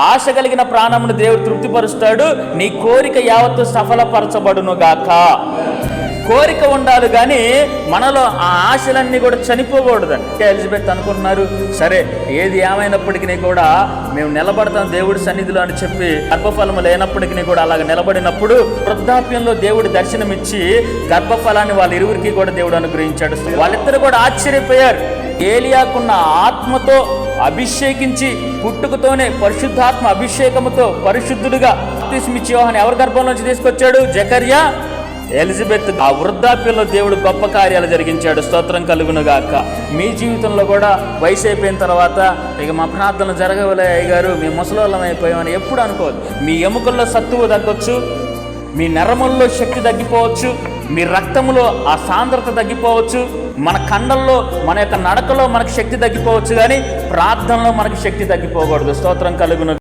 ఆశ కలిగిన ప్రాణమును దేవుడు తృప్తిపరుస్తాడు. నీ కోరిక యావత్తు సఫలపరచబడును గాక. కోరిక ఉండాలి కానీ మనలో ఆ ఆశలన్నీ కూడా చనిపోకూడదండి. ఎలిజబెత్ అనుకుంటున్నారు, సరే ఏది ఏమైనప్పటికీ కూడా మేము నిలబడతాం దేవుడి సన్నిధిలో అని చెప్పి గర్భఫలము లేనప్పటికీ కూడా అలాగ నిలబడినప్పుడు వృద్ధాప్యంలో దేవుడు దర్శనమిచ్చి గర్భఫలాన్ని వాళ్ళ ఇరువురికి కూడా దేవుడు అనుగ్రహించాడు. వాళ్ళిద్దరు కూడా ఆశ్చర్యపోయారు. ఏలియాకున్న ఆత్మతో అభిషేకించి పుట్టుకతోనే పరిశుద్ధాత్మ అభిషేకముతో పరిశుద్ధుడిగా బాప్తిస్మిచ్చి యోహాను ఎవరి గర్భంలోంచి తీసుకొచ్చాడు? జకర్యా, ఎలిజబెత్. ఆ వృద్ధాప్యంలో దేవుడు గొప్ప కార్యాలు జరిగించాడు. స్తోత్రం కలుగును గాక. మీ జీవితంలో కూడా వయసు అయిపోయిన తర్వాత ఇక మా ప్రార్థనలు జరగవలే అయ్యగారు, మేము ముసలోళ్ళం అయిపోయామని ఎప్పుడు అనుకోవద్దు. మీ ఎముకల్లో సత్తువు తగ్గొచ్చు, మీ నరముల్లో శక్తి తగ్గిపోవచ్చు, మీ రక్తంలో ఆ సాంద్రత తగ్గిపోవచ్చు, మన కండల్లో మన యొక్క నడకలో మనకు శక్తి తగ్గిపోవచ్చు, కానీ ప్రార్థనలో మనకు శక్తి తగ్గిపోకూడదు. స్తోత్రం కలుగును.